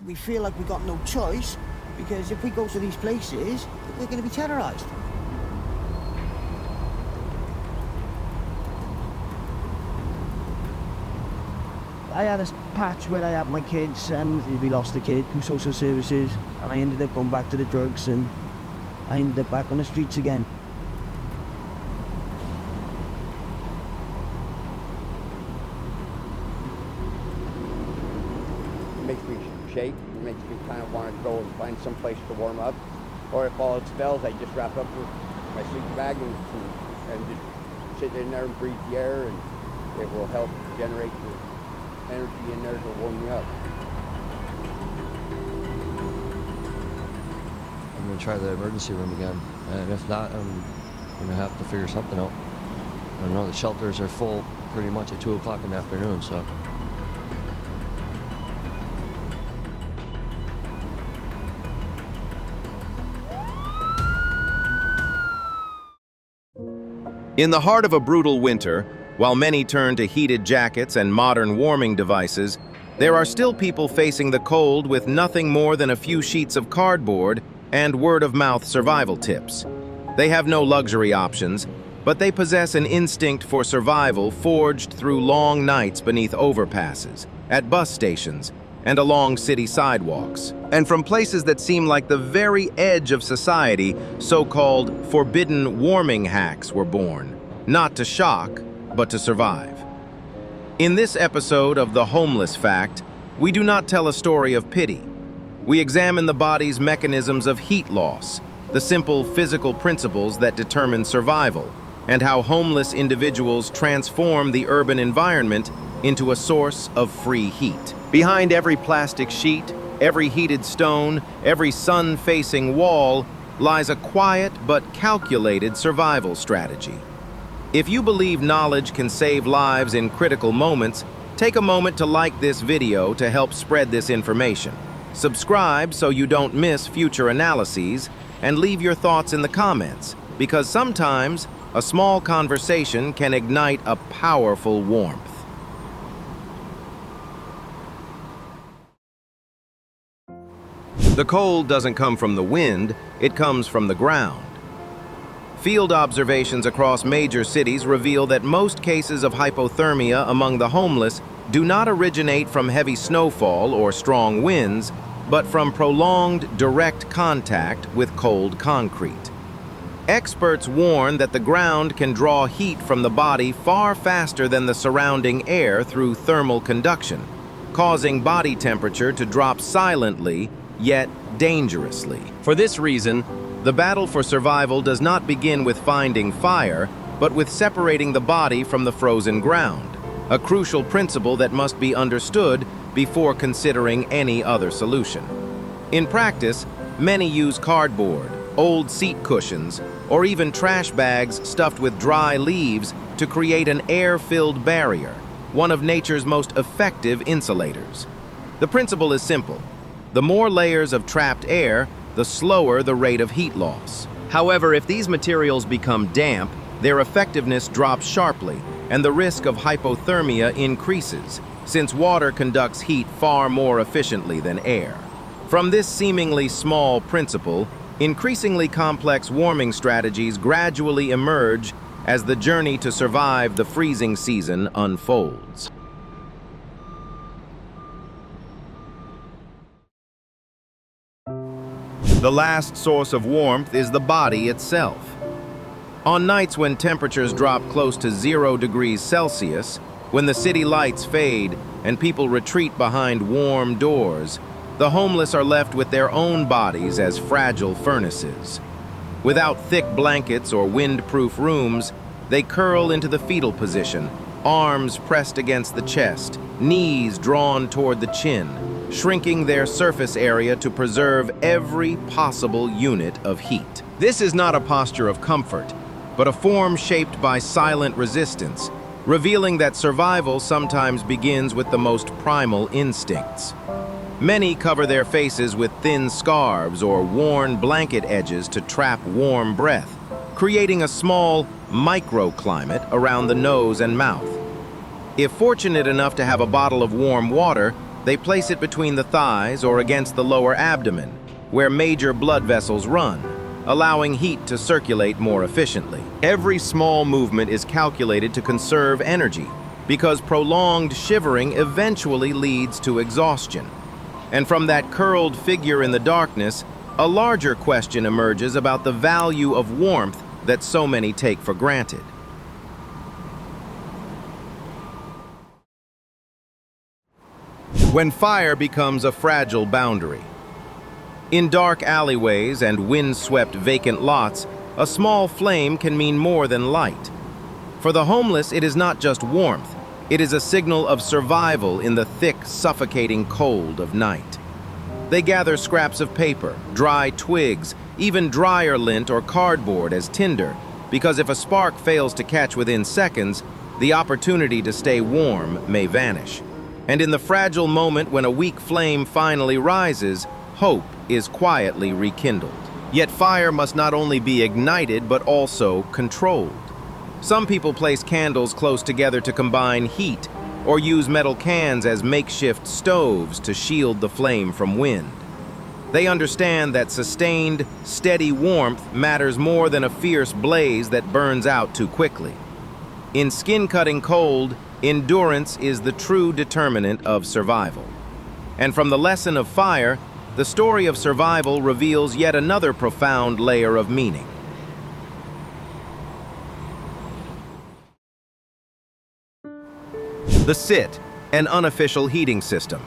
we feel like we've got no choice, because if we go to these places, we're going to be terrorised. I had a patch where I had my kids, and we lost a kid through social services, and I ended up going back to the drugs, and I ended up back on the streets again. It makes me shake, it makes me kind of want to go and find some place to warm up. Or if all else fails, I just wrap up with my sleeping bag and just sit in there and breathe the air, and it will help generate the energy in there to warm me up. I'm going to try the emergency room again, and if not, I'm going to have to figure something out. I know the shelters are full pretty much at 2 o'clock in the afternoon, so. In the heart of a brutal winter, while many turn to heated jackets and modern warming devices, there are still people facing the cold with nothing more than a few sheets of cardboard and word-of-mouth survival tips. They have no luxury options, but they possess an instinct for survival forged through long nights beneath overpasses, at bus stations, and along city sidewalks. And from places that seem like the very edge of society, so-called forbidden warming hacks were born, not to shock, but to survive. In this episode of The Homeless Fact, we do not tell a story of pity. We examine the body's mechanisms of heat loss, the simple physical principles that determine survival, and how homeless individuals transform the urban environment into a source of free heat. Behind every plastic sheet, every heated stone, every sun-facing wall lies a quiet but calculated survival strategy. If you believe knowledge can save lives in critical moments, take a moment to like this video to help spread this information. Subscribe so you don't miss future analyses, and leave your thoughts in the comments, because sometimes a small conversation can ignite a powerful warmth. The cold doesn't come from the wind, it comes from the ground. Field observations across major cities reveal that most cases of hypothermia among the homeless do not originate from heavy snowfall or strong winds, but from prolonged direct contact with cold concrete. Experts warn that the ground can draw heat from the body far faster than the surrounding air through thermal conduction, causing body temperature to drop silently, yet dangerously. For this reason, the battle for survival does not begin with finding fire, but with separating the body from the frozen ground, a crucial principle that must be understood before considering any other solution. In practice, many use cardboard, old seat cushions, or even trash bags stuffed with dry leaves to create an air-filled barrier, one of nature's most effective insulators. The principle is simple. The more layers of trapped air, the slower the rate of heat loss. However, if these materials become damp, their effectiveness drops sharply, and the risk of hypothermia increases, since water conducts heat far more efficiently than air. From this seemingly small principle, increasingly complex warming strategies gradually emerge as the journey to survive the freezing season unfolds. The last source of warmth is the body itself. On nights when temperatures drop close to 0 degrees Celsius, when the city lights fade and people retreat behind warm doors, the homeless are left with their own bodies as fragile furnaces. Without thick blankets or wind-proof rooms, they curl into the fetal position, arms pressed against the chest, knees drawn toward the chin, shrinking their surface area to preserve every possible unit of heat. This is not a posture of comfort, but a form shaped by silent resistance, revealing that survival sometimes begins with the most primal instincts. Many cover their faces with thin scarves or worn blanket edges to trap warm breath, creating a small microclimate around the nose and mouth. If fortunate enough to have a bottle of warm water, They place it between the thighs or against the lower abdomen, where major blood vessels run, allowing heat to circulate more efficiently. Every small movement is calculated to conserve energy, because prolonged shivering eventually leads to exhaustion. And from that curled figure in the darkness, a larger question emerges about the value of warmth that so many take for granted. When fire becomes a fragile boundary. In dark alleyways and wind-swept vacant lots, a small flame can mean more than light. For the homeless, it is not just warmth, it is a signal of survival in the thick, suffocating cold of night. They gather scraps of paper, dry twigs, even dryer lint or cardboard as tinder, because if a spark fails to catch within seconds, the opportunity to stay warm may vanish. And in the fragile moment when a weak flame finally rises, hope is quietly rekindled. Yet fire must not only be ignited, but also controlled. Some people place candles close together to combine heat, or use metal cans as makeshift stoves to shield the flame from wind. They understand that sustained, steady warmth matters more than a fierce blaze that burns out too quickly. In skin-cutting cold, endurance is the true determinant of survival. And from the lesson of fire, the story of survival reveals yet another profound layer of meaning. The sit, an unofficial heating system.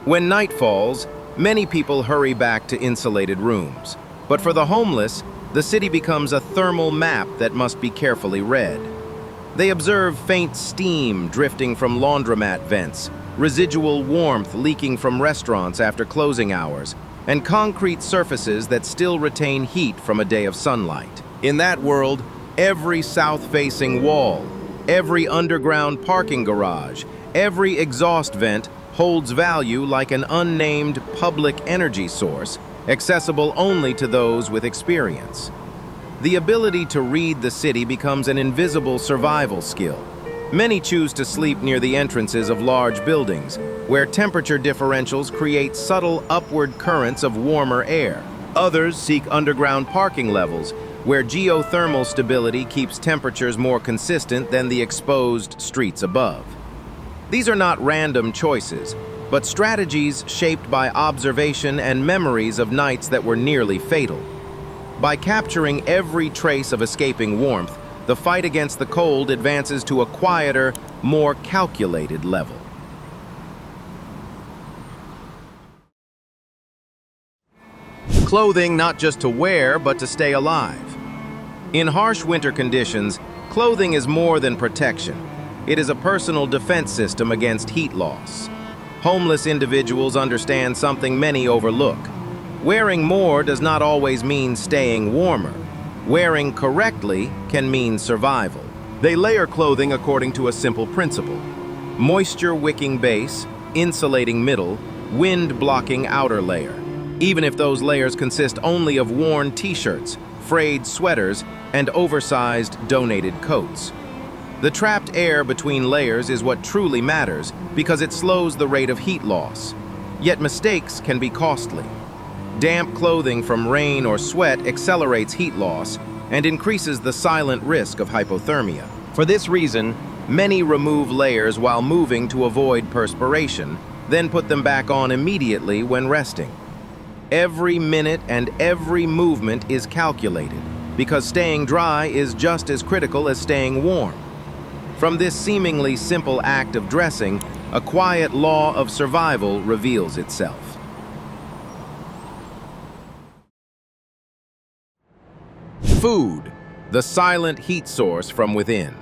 When night falls, many people hurry back to insulated rooms. But for the homeless, the city becomes a thermal map that must be carefully read. They observe faint steam drifting from laundromat vents, residual warmth leaking from restaurants after closing hours, and concrete surfaces that still retain heat from a day of sunlight. In that world, every south-facing wall, every underground parking garage, every exhaust vent holds value like an unnamed public energy source, accessible only to those with experience. The ability to read the city becomes an invisible survival skill. Many choose to sleep near the entrances of large buildings, where temperature differentials create subtle upward currents of warmer air. Others seek underground parking levels, where geothermal stability keeps temperatures more consistent than the exposed streets above. These are not random choices, but strategies shaped by observation and memories of nights that were nearly fatal. By capturing every trace of escaping warmth, the fight against the cold advances to a quieter, more calculated level. Clothing not just to wear, but to stay alive. In harsh winter conditions, clothing is more than protection. It is a personal defense system against heat loss. Homeless individuals understand something many overlook. Wearing more does not always mean staying warmer. Wearing correctly can mean survival. They layer clothing according to a simple principle: moisture-wicking base, insulating middle, wind-blocking outer layer. Even if those layers consist only of worn t-shirts, frayed sweaters, and oversized donated coats. The trapped air between layers is what truly matters because it slows the rate of heat loss. Yet mistakes can be costly. Damp clothing from rain or sweat accelerates heat loss and increases the silent risk of hypothermia. For this reason, many remove layers while moving to avoid perspiration, then put them back on immediately when resting. Every minute and every movement is calculated because staying dry is just as critical as staying warm. From this seemingly simple act of dressing, a quiet law of survival reveals itself. Food, the silent heat source from within.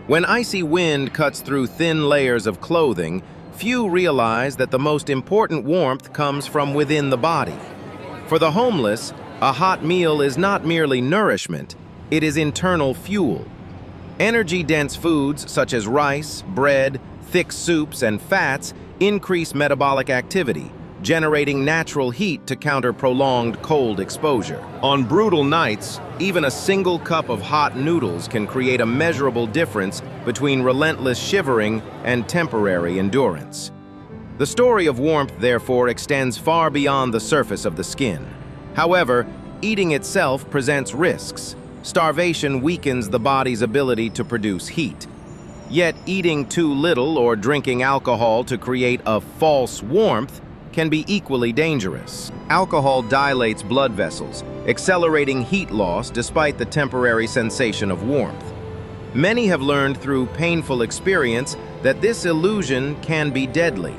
When icy wind cuts through thin layers of clothing, few realize that the most important warmth comes from within the body. For the homeless, a hot meal is not merely nourishment, it is internal fuel. Energy-dense foods such as rice, bread, thick soups, and fats increase metabolic activity, generating natural heat to counter prolonged cold exposure. On brutal nights, even a single cup of hot noodles can create a measurable difference between relentless shivering and temporary endurance. The story of warmth, therefore, extends far beyond the surface of the skin. However, eating itself presents risks. Starvation weakens the body's ability to produce heat. Yet eating too little or drinking alcohol to create a false warmth can be equally dangerous. Alcohol dilates blood vessels, accelerating heat loss despite the temporary sensation of warmth. Many have learned through painful experience that this illusion can be deadly.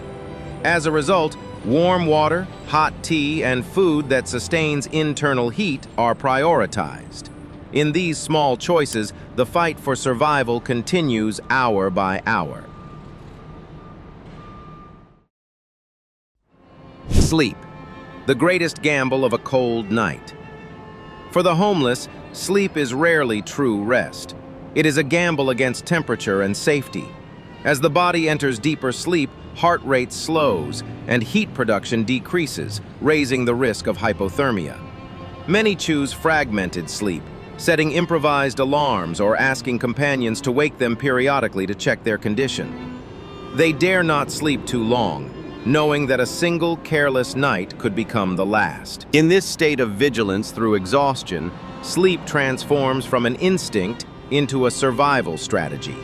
As a result, warm water, hot tea, and food that sustains internal heat are prioritized. In these small choices, the fight for survival continues hour by hour. Sleep, the greatest gamble of a cold night. For the homeless, sleep is rarely true rest. It is a gamble against temperature and safety. As the body enters deeper sleep, heart rate slows and heat production decreases, raising the risk of hypothermia. Many choose fragmented sleep, setting improvised alarms or asking companions to wake them periodically to check their condition. They dare not sleep too long, knowing that a single careless night could become the last. In this state of vigilance through exhaustion, sleep transforms from an instinct into a survival strategy.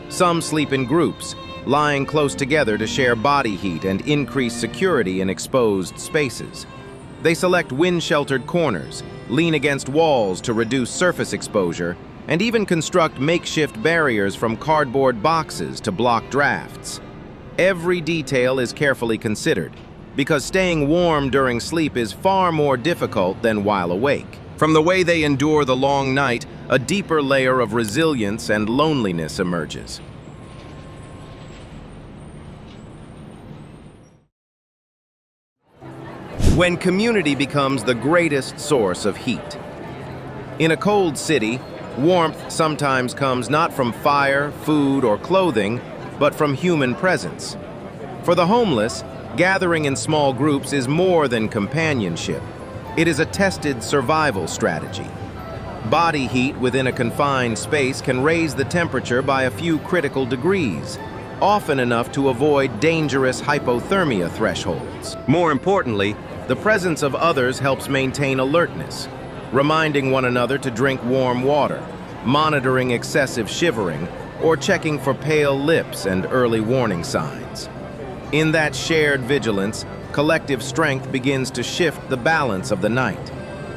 Some sleep in groups, lying close together to share body heat and increase security in exposed spaces. They select wind-sheltered corners, lean against walls to reduce surface exposure, and even construct makeshift barriers from cardboard boxes to block drafts. Every detail is carefully considered, because staying warm during sleep is far more difficult than while awake. From the way they endure the long night, a deeper layer of resilience and loneliness emerges. When community becomes the greatest source of heat. In a cold city, warmth sometimes comes not from fire, food, or clothing, but from human presence. For the homeless, gathering in small groups is more than companionship. It is a tested survival strategy. Body heat within a confined space can raise the temperature by a few critical degrees, often enough to avoid dangerous hypothermia thresholds. More importantly, the presence of others helps maintain alertness, reminding one another to drink warm water, monitoring excessive shivering, or checking for pale lips and early warning signs. In that shared vigilance, collective strength begins to shift the balance of the night.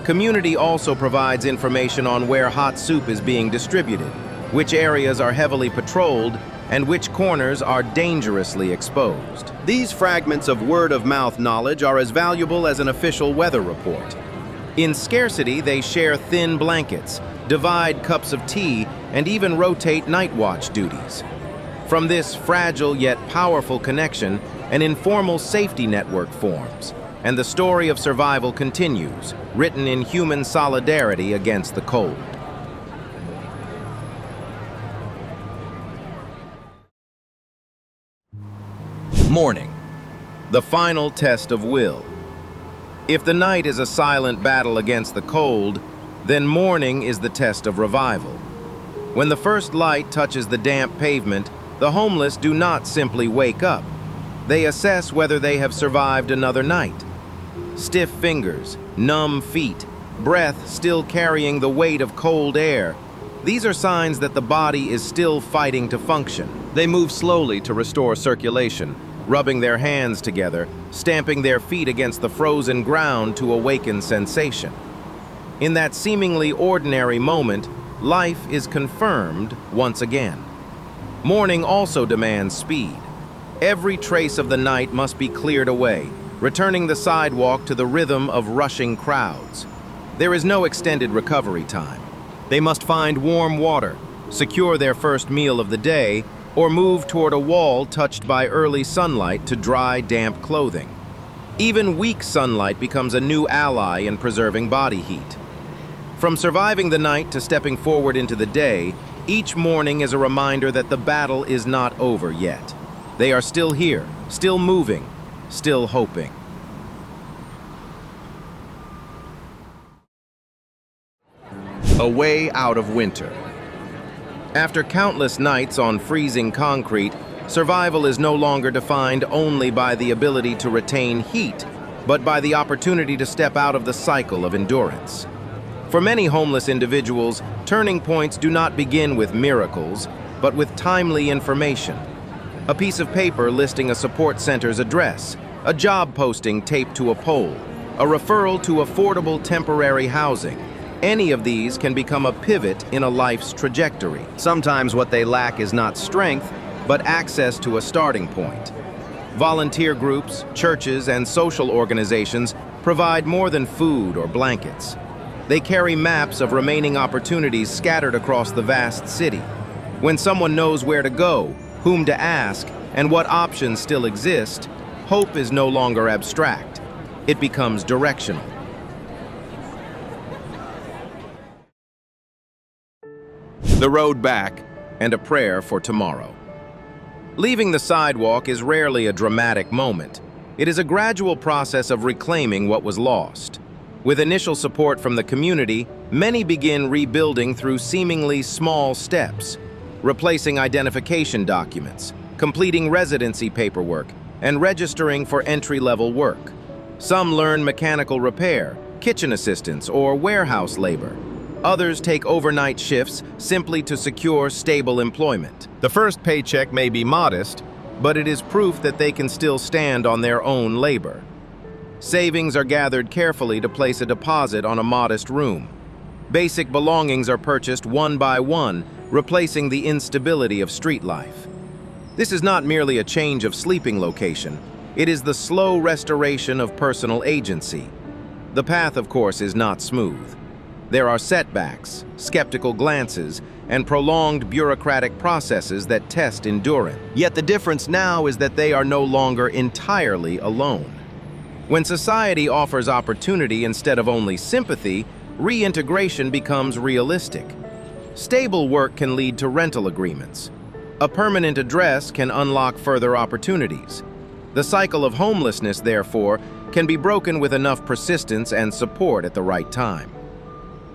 Community also provides information on where hot soup is being distributed, which areas are heavily patrolled, and which corners are dangerously exposed. These fragments of word-of-mouth knowledge are as valuable as an official weather report. In scarcity, they share thin blankets, divide cups of tea, and even rotate night watch duties. From this fragile yet powerful connection, an informal safety network forms, and the story of survival continues, written in human solidarity against the cold. Morning, the final test of will. If the night is a silent battle against the cold, then morning is the test of revival. When the first light touches the damp pavement, the homeless do not simply wake up. They assess whether they have survived another night. Stiff fingers, numb feet, breath still carrying the weight of cold air. These are signs that the body is still fighting to function. They move slowly to restore circulation, rubbing their hands together, stamping their feet against the frozen ground to awaken sensation. In that seemingly ordinary moment, life is confirmed once again. Morning also demands speed. Every trace of the night must be cleared away, returning the sidewalk to the rhythm of rushing crowds. There is no extended recovery time. They must find warm water, secure their first meal of the day, or move toward a wall touched by early sunlight to dry, damp clothing. Even weak sunlight becomes a new ally in preserving body heat. From surviving the night to stepping forward into the day, each morning is a reminder that the battle is not over yet. They are still here, still moving, still hoping. A way out of winter. After countless nights on freezing concrete, Survival is no longer defined only by the ability to retain heat, but by the opportunity to step out of the cycle of endurance. For many homeless individuals, turning points do not begin with miracles, but with timely information. A piece of paper listing a support center's address, a job posting taped to a pole, a referral to affordable temporary housing. Any of these can become a pivot in a life's trajectory. Sometimes what they lack is not strength, but access to a starting point. Volunteer groups, churches, and social organizations provide more than food or blankets. They carry maps of remaining opportunities scattered across the vast city. When someone knows where to go, whom to ask, and what options still exist, hope is no longer abstract. It becomes directional. The road back, and a prayer for tomorrow. Leaving the sidewalk is rarely a dramatic moment. It is a gradual process of reclaiming what was lost. With initial support from the community, many begin rebuilding through seemingly small steps, replacing identification documents, completing residency paperwork, and registering for entry-level work. Some learn mechanical repair, kitchen assistance, or warehouse labor. Others take overnight shifts simply to secure stable employment. The first paycheck may be modest, but it is proof that they can still stand on their own labor. Savings are gathered carefully to place a deposit on a modest room. Basic belongings are purchased one by one, replacing the instability of street life. This is not merely a change of sleeping location. It is the slow restoration of personal agency. The path, of course, is not smooth. There are setbacks, skeptical glances, and prolonged bureaucratic processes that test endurance. Yet the difference now is that they are no longer entirely alone. When society offers opportunity instead of only sympathy, reintegration becomes realistic. Stable work can lead to rental agreements. A permanent address can unlock further opportunities. The cycle of homelessness, therefore, can be broken with enough persistence and support at the right time.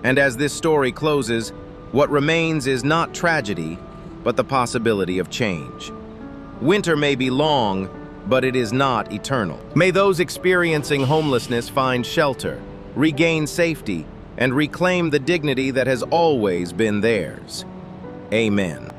And as this story closes, what remains is not tragedy, but the possibility of change. Winter may be long, but it is not eternal. May those experiencing homelessness find shelter, regain safety, and reclaim the dignity that has always been theirs. Amen.